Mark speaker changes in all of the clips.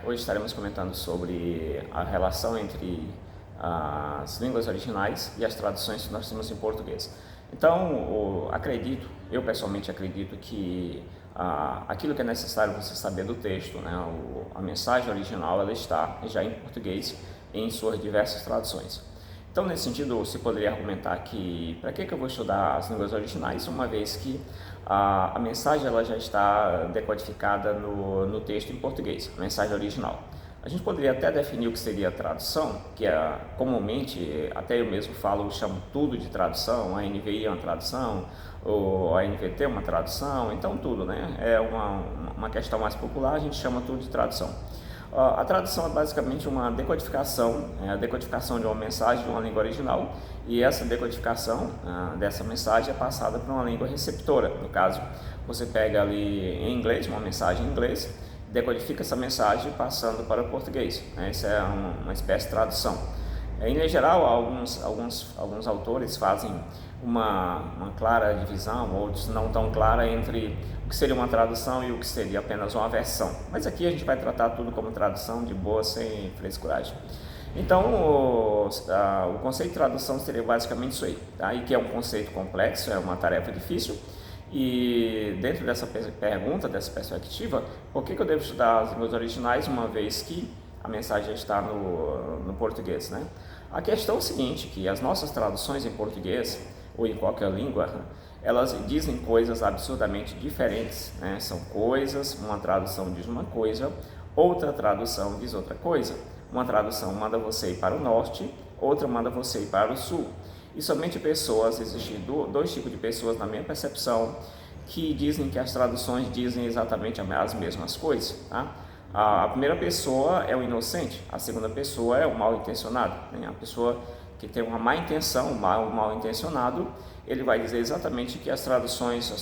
Speaker 1: Hoje estaremos comentando sobre a relação entre as línguas originais e as traduções que nós temos em português. Então, eu pessoalmente acredito que aquilo que é necessário você saber do texto, né, a mensagem original, ela está já em português em suas diversas traduções. Então, nesse sentido, se poderia argumentar que para que eu vou estudar as línguas originais, uma vez que a mensagem ela já está decodificada no texto em português, a mensagem original. A gente poderia até definir o que seria a tradução, que é comumente, até eu mesmo chamo tudo de tradução, a NVI é uma tradução, ou a NVT é uma tradução, então tudo, né? É uma questão mais popular, a gente chama tudo de tradução. A tradução é basicamente uma decodificação, a decodificação de uma mensagem de uma língua original, e essa decodificação dessa mensagem é passada para uma língua receptora. No caso, você pega ali em inglês, uma mensagem em inglês, decodifica essa mensagem passando para o português. Isso é uma espécie de tradução. Em geral, alguns autores fazem uma clara divisão, outros não tão clara, entre o que seria uma tradução e o que seria apenas uma versão. Mas aqui a gente vai tratar tudo como tradução, de boa, sem frescuragem. Então, o conceito de tradução seria basicamente isso aí, tá? E que é um conceito complexo, é uma tarefa difícil. E dentro dessa pergunta, dessa perspectiva, por que eu devo estudar as línguas originais, uma vez que a mensagem está no português, né? A questão é o seguinte, que as nossas traduções em português, ou em qualquer língua, elas dizem coisas absurdamente diferentes, né? São coisas, uma tradução diz uma coisa, outra tradução diz outra coisa. Uma tradução manda você ir para o norte, outra manda você ir para o sul. E somente existem dois tipos de pessoas, na minha percepção, que dizem que as traduções dizem exatamente as mesmas coisas, tá? A primeira pessoa é o inocente, a segunda pessoa é o mal intencionado, né? A pessoa que tem uma má intenção, o mal intencionado, ele vai dizer exatamente que as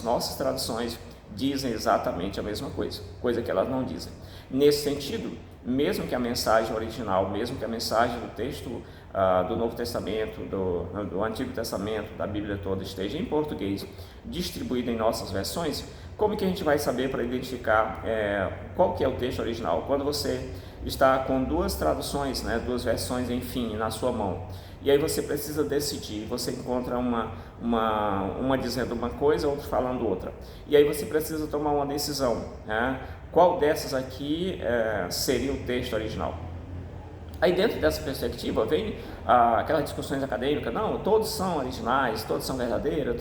Speaker 1: nossas traduções dizem exatamente a mesma coisa que elas não dizem. Nesse sentido, mesmo que a mensagem original, mesmo que a mensagem do texto do Novo Testamento, do Antigo Testamento, da Bíblia toda esteja em português, distribuída em nossas versões, como que a gente vai saber para identificar qual que é o texto original? Quando você está com duas traduções, né, duas versões, enfim, na sua mão, e aí você precisa decidir, você encontra uma dizendo uma coisa, outra falando outra, e aí você precisa tomar uma decisão, né? Qual dessas aqui seria o texto original? Aí dentro dessa perspectiva vem aquelas discussões acadêmicas, não, todos são originais, todos são verdadeiros,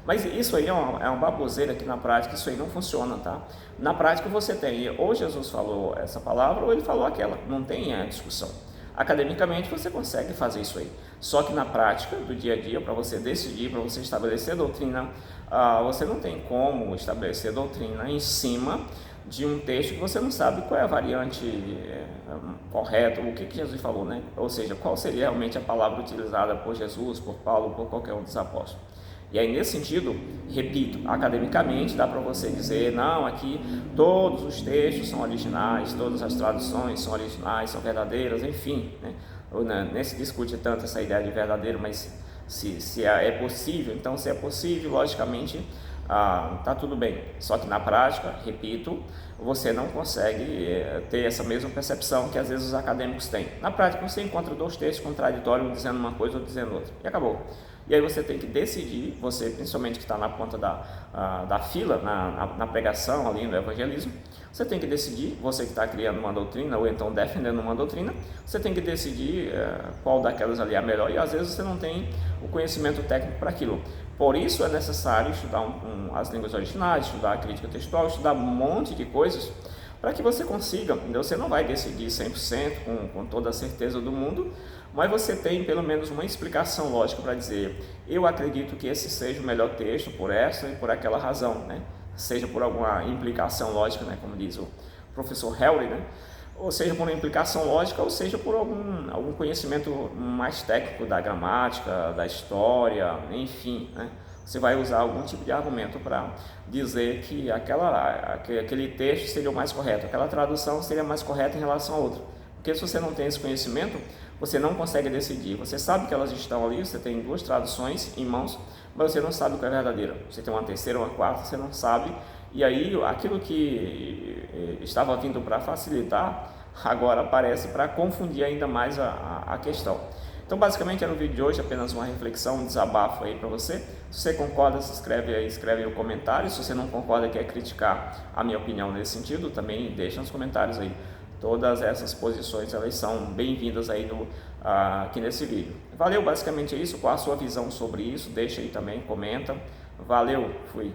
Speaker 1: mas isso aí é uma baboseira que na prática isso aí não funciona, tá? Na prática você tem, ou Jesus falou essa palavra ou ele falou aquela, não tem discussão. Academicamente você consegue fazer isso aí, só que na prática do dia a dia, para você decidir, para você estabelecer doutrina, você não tem como estabelecer doutrina em cima de um texto que você não sabe qual é a variante correta, o que Jesus falou, né? Ou seja, qual seria realmente a palavra utilizada por Jesus, por Paulo, por qualquer um dos apóstolos. E aí, nesse sentido, repito, academicamente dá para você dizer, não, aqui todos os textos são originais, todas as traduções são originais, são verdadeiras, enfim, né? Nem se discute tanto essa ideia de verdadeiro, mas se é possível, então se é possível, logicamente, tá tudo bem. Só que na prática, repito, você não consegue ter essa mesma percepção que às vezes os acadêmicos têm. Na prática, você encontra dois textos contraditórios, um dizendo uma coisa, outro dizendo outra, e acabou. E aí você tem que decidir, você principalmente que está na ponta da fila, na pregação ali no evangelismo, você tem que decidir, você que está criando uma doutrina ou então defendendo uma doutrina, você tem que decidir qual daquelas ali é a melhor, e às vezes você não tem o conhecimento técnico para aquilo. Por isso é necessário estudar as línguas originais, estudar a crítica textual, estudar um monte de coisas para que você consiga. Você não vai decidir 100% com toda a certeza do mundo, mas você tem pelo menos uma explicação lógica para dizer, eu acredito que esse seja o melhor texto por essa e por aquela razão, né? Seja por alguma implicação lógica, né? Como diz o professor Helry, né? Ou seja por uma implicação lógica, ou seja por algum conhecimento mais técnico da gramática, da história, enfim, né? Você vai usar algum tipo de argumento para dizer que aquele texto seria o mais correto, aquela tradução seria mais correta em relação a outra. Porque se você não tem esse conhecimento, você não consegue decidir. Você sabe que elas estão ali, você tem duas traduções em mãos, mas você não sabe o que é verdadeira. Você tem uma terceira ou uma quarta, você não sabe. E aí, aquilo que estava vindo para facilitar agora aparece para confundir ainda mais a questão. Então, basicamente, era o vídeo de hoje, apenas uma reflexão, um desabafo aí para você. Se você concorda, se inscreve aí, escreve aí no comentário. Se você não concorda e quer criticar a minha opinião nesse sentido, também deixa nos comentários aí. Todas essas posições, elas são bem-vindas aí aqui nesse vídeo. Valeu, basicamente é isso. Qual a sua visão sobre isso? Deixa aí também, comenta. Valeu, fui.